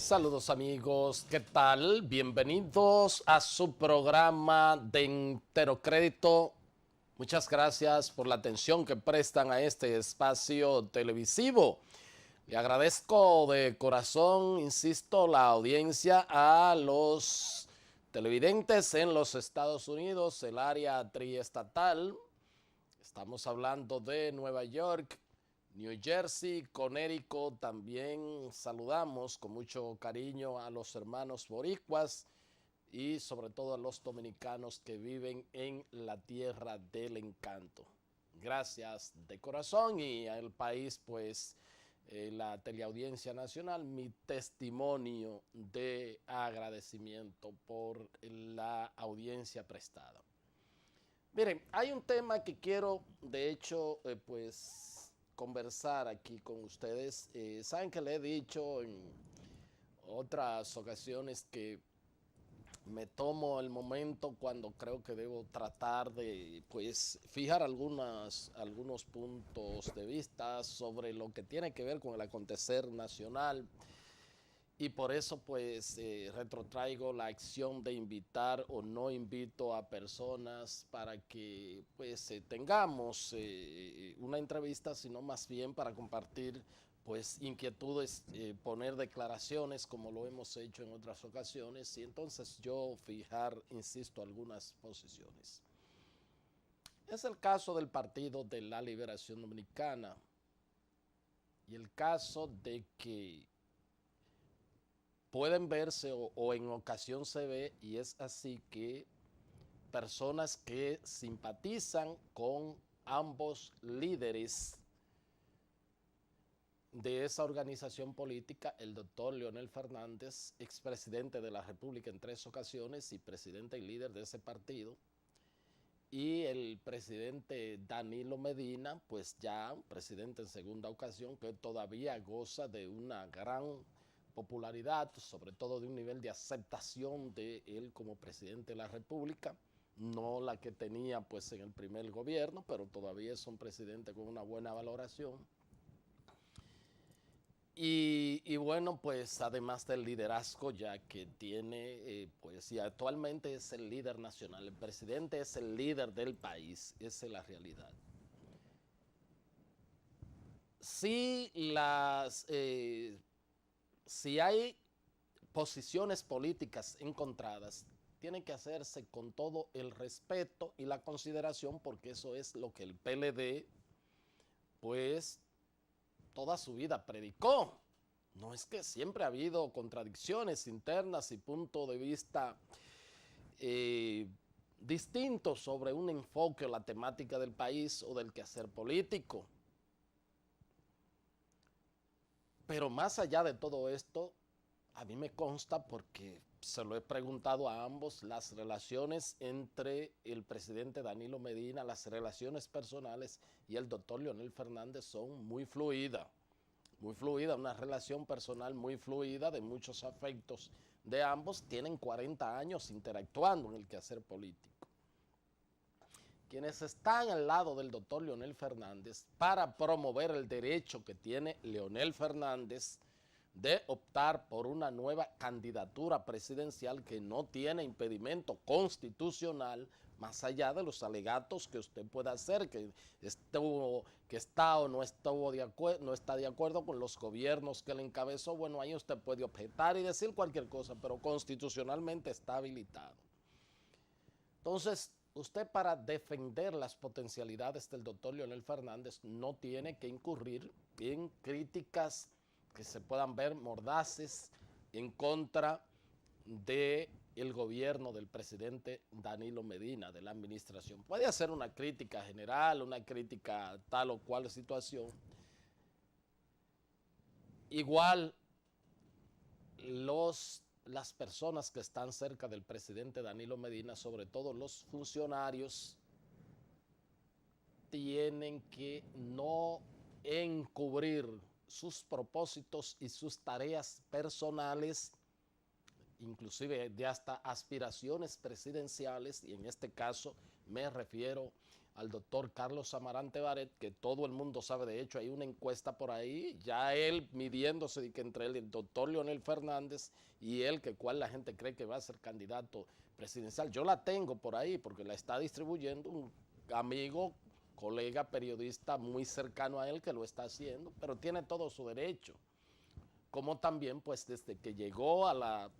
Saludos amigos, ¿qué tal? Bienvenidos a su programa de Interocrédito. Muchas gracias por la atención que prestan a este espacio televisivo. Le agradezco de corazón, insisto, la audiencia a los televidentes en los Estados Unidos, el área triestatal. Estamos hablando de Nueva York, New Jersey, Connecticut. También saludamos con mucho cariño a los hermanos boricuas y sobre todo a los dominicanos que viven en la tierra del encanto. Gracias de corazón y al país, pues, la teleaudiencia nacional, mi testimonio de agradecimiento por la audiencia prestada. Miren, hay un tema que quiero, de hecho, pues conversar aquí con ustedes. Saben que le he dicho en otras ocasiones que me tomo el momento cuando creo que debo tratar de, pues, fijar algunos puntos de vista sobre lo que tiene que ver con el acontecer nacional. Y por eso pues retrotraigo la acción de invitar o no invito a personas para que pues tengamos una entrevista, sino más bien para compartir pues inquietudes, poner declaraciones como lo hemos hecho en otras ocasiones y entonces yo fijar, insisto, algunas posiciones. Es el caso del Partido de la Liberación Dominicana y el caso de que pueden verse o en ocasión se ve, y es así, que personas que simpatizan con ambos líderes de esa organización política, el doctor Leonel Fernández, expresidente de la República en 3 ocasiones y presidente y líder de ese partido, y el presidente Danilo Medina, pues ya presidente en segunda ocasión, que todavía goza de una gran popularidad, sobre todo de un nivel de aceptación de él como presidente de la República, no la que tenía pues en el primer gobierno, pero todavía es un presidente con una buena valoración. Y bueno, pues además del liderazgo ya que tiene, pues y actualmente es el líder nacional, el presidente es el líder del país, esa es la realidad. Si si hay posiciones políticas encontradas, tiene que hacerse con todo el respeto y la consideración, porque eso es lo que el PLD, pues, toda su vida predicó. No es que siempre ha habido contradicciones internas y puntos de vista distintos sobre un enfoque o la temática del país o del quehacer político. Pero más allá de todo esto, a mí me consta, porque se lo he preguntado a ambos, las relaciones entre el presidente Danilo Medina, las relaciones personales y el doctor Leonel Fernández son muy fluidas. Muy fluida, una relación personal muy fluida, de muchos afectos de ambos. Tienen 40 años interactuando en el quehacer político. Quienes están al lado del doctor Leonel Fernández para promover el derecho que tiene Leonel Fernández de optar por una nueva candidatura presidencial que no tiene impedimento constitucional, más allá de los alegatos que usted pueda hacer, que está o no no está de acuerdo con los gobiernos que le encabezó. Bueno, ahí usted puede objetar y decir cualquier cosa, pero constitucionalmente está habilitado. Entonces, usted, para defender las potencialidades del doctor Leonel Fernández, no tiene que incurrir en críticas que se puedan ver mordaces en contra del gobierno del presidente Danilo Medina, de la administración. Puede hacer una crítica general, una crítica a tal o cual situación. Igual las personas que están cerca del presidente Danilo Medina, sobre todo los funcionarios, tienen que no encubrir sus propósitos y sus tareas personales, inclusive de hasta aspiraciones presidenciales, y en este caso me refiero al doctor Carlos Amarante Baret, que todo el mundo sabe, de hecho hay una encuesta por ahí, ya él midiéndose de que entre él, el doctor Leonel Fernández y él, que cuál la gente cree que va a ser candidato presidencial. Yo la tengo por ahí porque la está distribuyendo un amigo, colega, periodista muy cercano a él que lo está haciendo, pero tiene todo su derecho. Como también, pues, desde que llegó al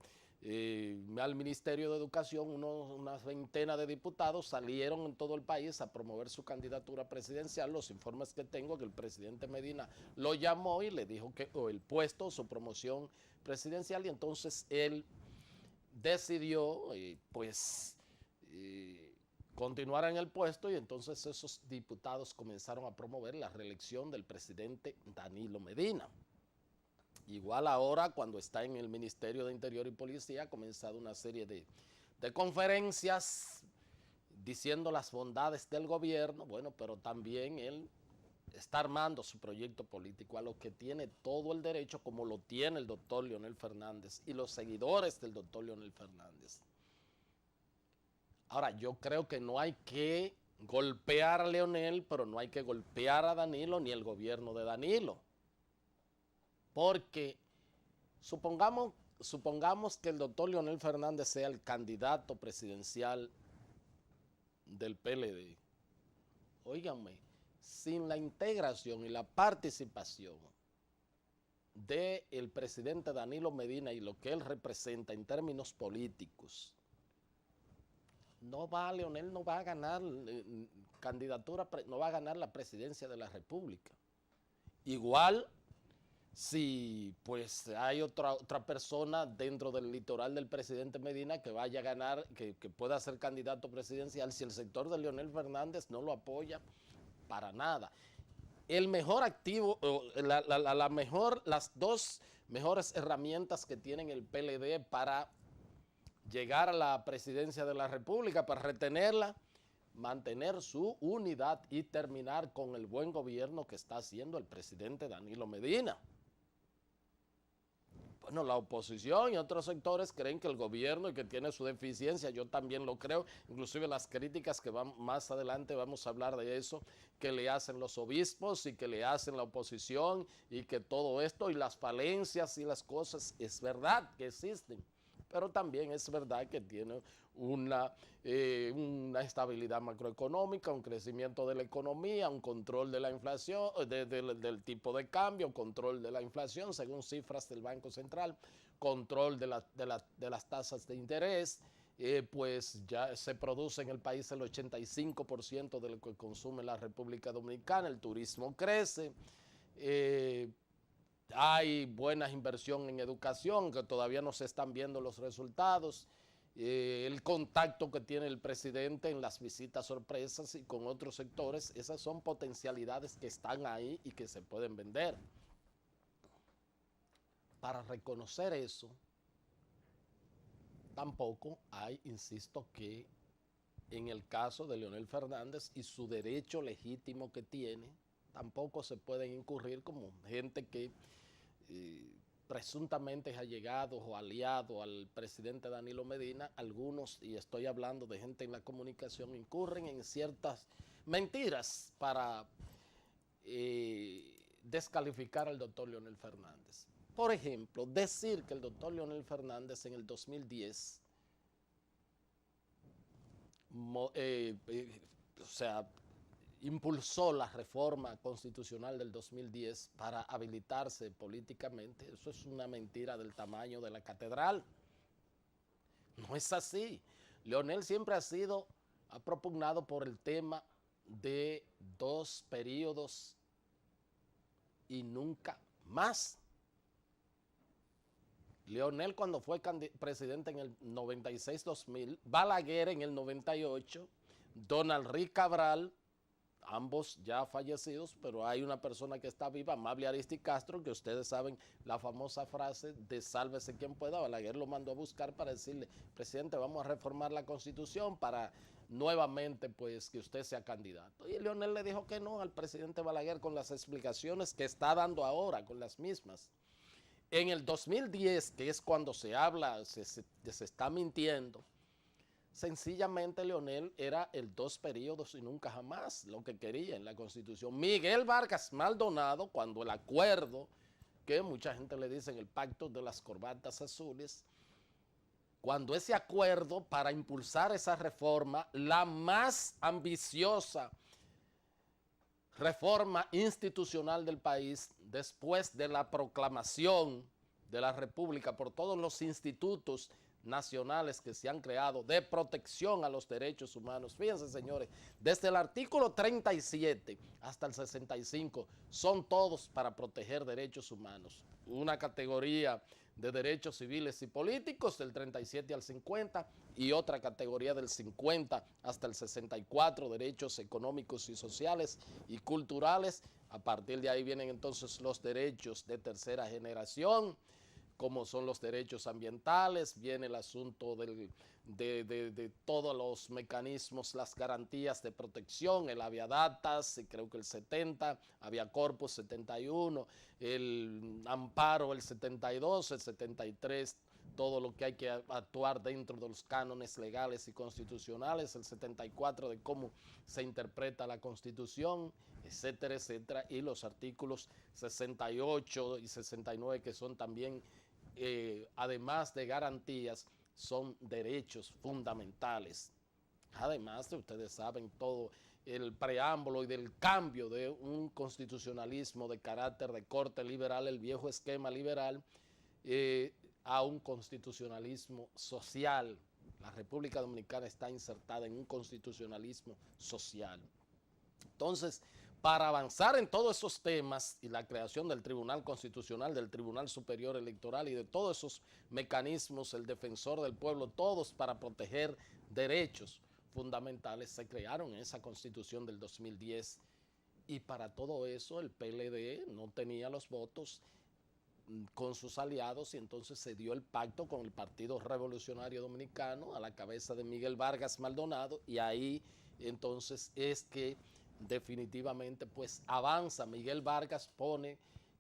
Ministerio de Educación, unas veintena de diputados salieron en todo el país a promover su candidatura presidencial. Los informes que tengo, que el presidente Medina lo llamó y le dijo que el puesto, su promoción presidencial, y entonces él decidió, continuar en el puesto, y entonces esos diputados comenzaron a promover la reelección del presidente Danilo Medina. Igual ahora, cuando está en el Ministerio de Interior y Policía, ha comenzado una serie de conferencias diciendo las bondades del gobierno, bueno, pero también él está armando su proyecto político, a lo que tiene todo el derecho, como lo tiene el doctor Leonel Fernández y los seguidores del doctor Leonel Fernández. Ahora, yo creo que no hay que golpear a Leonel, pero no hay que golpear a Danilo ni el gobierno de Danilo. Porque supongamos que el doctor Leonel Fernández sea el candidato presidencial del PLD. Óiganme, sin la integración y la participación del presidente Danilo Medina y lo que él representa en términos políticos, Leonel no va a ganar candidatura, no va a ganar la presidencia de la República. Igual, si pues hay otra persona dentro del litoral del presidente Medina que vaya a ganar, que pueda ser candidato presidencial, si el sector de Leonel Fernández no lo apoya para nada. El mejor activo, las dos mejores herramientas que tienen el PLD para llegar a la presidencia de la República, para retenerla, mantener su unidad y terminar con el buen gobierno que está haciendo el presidente Danilo Medina. Bueno, la oposición y otros sectores creen que el gobierno y que tiene su deficiencia, yo también lo creo, inclusive las críticas que van más adelante, vamos a hablar de eso, que le hacen los obispos y que le hacen la oposición, y que todo esto y las falencias y las cosas, es verdad que existen. Pero también es verdad que tiene una estabilidad macroeconómica, un crecimiento de la economía, un control de la inflación, del tipo de cambio, control de la inflación según cifras del Banco Central, control de las tasas de interés. Pues ya se produce en el país el 85% de lo que consume la República Dominicana, el turismo crece, hay buena inversión en educación, que todavía no se están viendo los resultados. El contacto que tiene el presidente en las visitas sorpresas y con otros sectores, esas son potencialidades que están ahí y que se pueden vender. Para reconocer eso, tampoco hay, insisto, que en el caso de Leonel Fernández y su derecho legítimo que tiene, tampoco se pueden incurrir como gente que presuntamente es allegado o aliado al presidente Danilo Medina. Algunos, y estoy hablando de gente en la comunicación, incurren en ciertas mentiras para descalificar al doctor Leonel Fernández. Por ejemplo, decir que el doctor Leonel Fernández en el 2010, impulsó la reforma constitucional del 2010 para habilitarse políticamente, eso es una mentira del tamaño de la catedral. No es así. Leonel siempre ha propugnado por el tema de 2 periodos y nunca más. Leonel, cuando fue presidente en el 96-2000, Balaguer en el 98, Donald Rick Cabral, ambos ya fallecidos, pero hay una persona que está viva, Amable Aristi Castro, que ustedes saben la famosa frase de sálvese quien pueda. Balaguer lo mandó a buscar para decirle, presidente, vamos a reformar la Constitución para nuevamente pues que usted sea candidato. Y Leonel le dijo que no al presidente Balaguer, con las explicaciones que está dando ahora, con las mismas. En el 2010, que es cuando se habla, se está mintiendo, Sencillamente Leonel era el 2 periodos y nunca jamás lo que quería en la Constitución. Miguel Vargas Maldonado, cuando el acuerdo, que mucha gente le dice el pacto de las corbatas azules, cuando ese acuerdo para impulsar esa reforma, la más ambiciosa reforma institucional del país, después de la proclamación de la República por todos los institutos nacionales que se han creado de protección a los derechos humanos. Fíjense, señores, desde el artículo 37 hasta el 65 son todos para proteger derechos humanos. Una categoría de derechos civiles y políticos del 37 al 50 y otra categoría del 50 hasta el 64, derechos económicos y sociales y culturales. A partir de ahí vienen entonces los derechos de tercera generación, como son los derechos ambientales, viene el asunto de todos los mecanismos, las garantías de protección, el Habeas, creo que el 70, Habeas Corpus 71, el amparo el 72, el 73, todo lo que hay que actuar dentro de los cánones legales y constitucionales, el 74 de cómo se interpreta la Constitución, etcétera, etcétera, y los artículos 68 y 69 que son también, además de garantías, son derechos fundamentales. Además de, ustedes saben, todo el preámbulo y del cambio de un constitucionalismo de carácter de corte liberal, el viejo esquema liberal, a un constitucionalismo social. La República Dominicana está insertada en un constitucionalismo social. Entonces, para avanzar en todos esos temas y la creación del Tribunal Constitucional, del Tribunal Superior Electoral y de todos esos mecanismos, el defensor del pueblo, todos para proteger derechos fundamentales, se crearon en esa Constitución del 2010. Y para todo eso el PLD no tenía los votos con sus aliados y entonces se dio el pacto con el Partido Revolucionario Dominicano a la cabeza de Miguel Vargas Maldonado, y ahí entonces es que definitivamente pues avanza. Miguel Vargas pone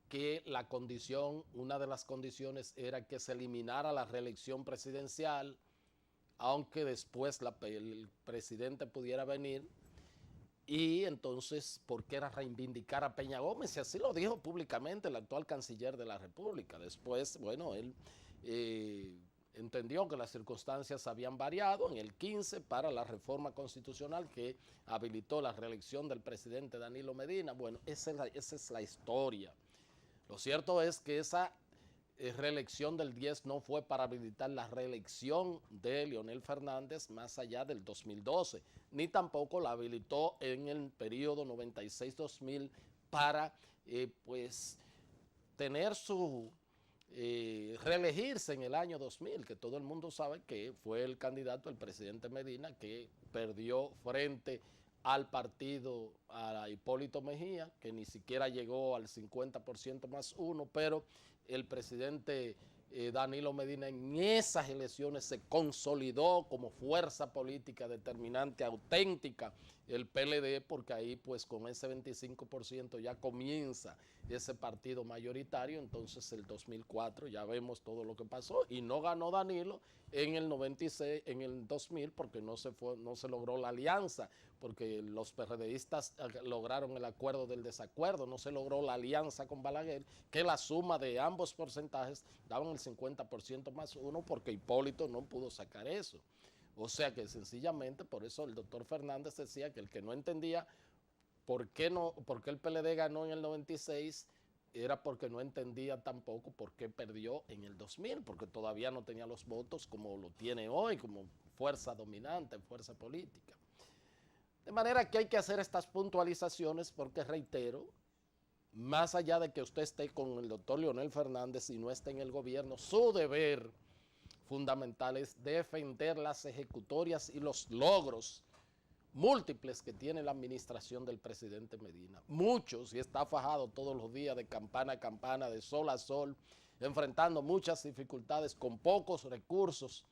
que la condición, una de las condiciones era que se eliminara la reelección presidencial, aunque después el presidente pudiera venir. Y entonces, ¿por qué era reivindicar a Peña Gómez? Y así lo dijo públicamente el actual canciller de la República. Después, bueno, él entendió que las circunstancias habían variado en el 15 para la reforma constitucional que habilitó la reelección del presidente Danilo Medina. Bueno, esa es la historia. Lo cierto es que esa reelección del 10 no fue para habilitar la reelección de Leonel Fernández más allá del 2012, ni tampoco la habilitó en el periodo 96-2000 para pues tener su reelegirse en el año 2000, que todo el mundo sabe que fue el candidato, el presidente Medina, que perdió frente al partido, a Hipólito Mejía, que ni siquiera llegó al 50% más uno, pero el presidente Danilo Medina en esas elecciones se consolidó como fuerza política determinante, auténtica, el PLD, porque ahí pues con ese 25% ya comienza ese partido mayoritario. Entonces el 2004 ya vemos todo lo que pasó y no ganó Danilo en el 96, en el 2000, porque no se logró la alianza, porque los PRDistas lograron el acuerdo del desacuerdo, no se logró la alianza con Balaguer, que la suma de ambos porcentajes daban el 50% más uno, porque Hipólito no pudo sacar eso. O sea que sencillamente por eso el doctor Fernández decía que el que no entendía por qué el PLD ganó en el 96 era porque no entendía tampoco por qué perdió en el 2000, porque todavía no tenía los votos como lo tiene hoy, como fuerza dominante, fuerza política. De manera que hay que hacer estas puntualizaciones porque, reitero, más allá de que usted esté con el doctor Leonel Fernández y no esté en el gobierno, su deber fundamental es defender las ejecutorias y los logros múltiples que tiene la administración del presidente Medina. Muchos, y está fajado todos los días de campana a campana, de sol a sol, enfrentando muchas dificultades con pocos recursos,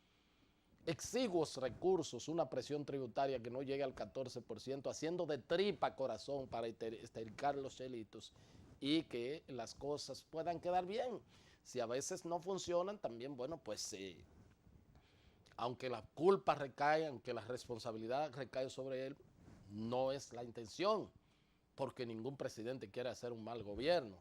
exiguos recursos, una presión tributaria que no llega al 14%, haciendo de tripa corazón para estercar los chelitos y que las cosas puedan quedar bien. Si a veces no funcionan, también, bueno, pues aunque la culpa recae, aunque la responsabilidad recae sobre él, no es la intención, porque ningún presidente quiere hacer un mal gobierno.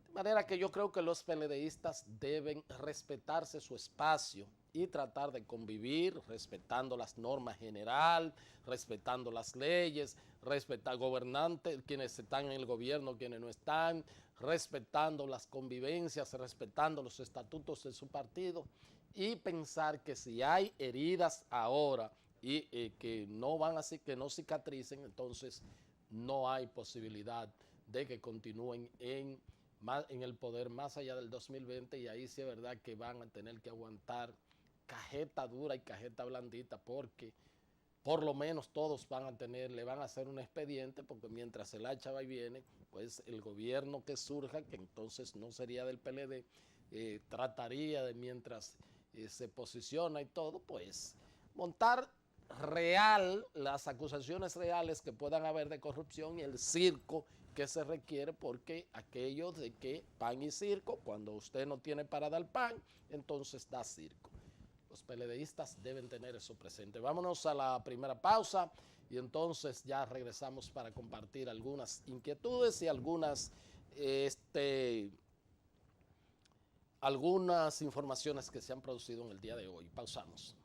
De manera que yo creo que los PLDistas deben respetarse su espacio y tratar de convivir respetando las normas general, respetando las leyes, respetar gobernantes, quienes están en el gobierno, quienes no están, respetando las convivencias, respetando los estatutos de su partido y pensar que si hay heridas ahora y que no van así, que no cicatricen, entonces no hay posibilidad de que continúen en el poder más allá del 2020 y ahí sí es verdad que van a tener que aguantar cajeta dura y cajeta blandita porque por lo menos todos van a tener, le van a hacer un expediente porque mientras el hacha va y viene, pues el gobierno que surja, que entonces no sería del PLD, trataría de mientras se posiciona y todo, pues montar real, las acusaciones reales que puedan haber de corrupción y el circo que se requiere porque aquello de que pan y circo, cuando usted no tiene para dar pan, entonces da circo. Los PLDistas deben tener eso presente. Vámonos a la primera pausa y entonces ya regresamos para compartir algunas inquietudes y algunas informaciones que se han producido en el día de hoy. Pausamos.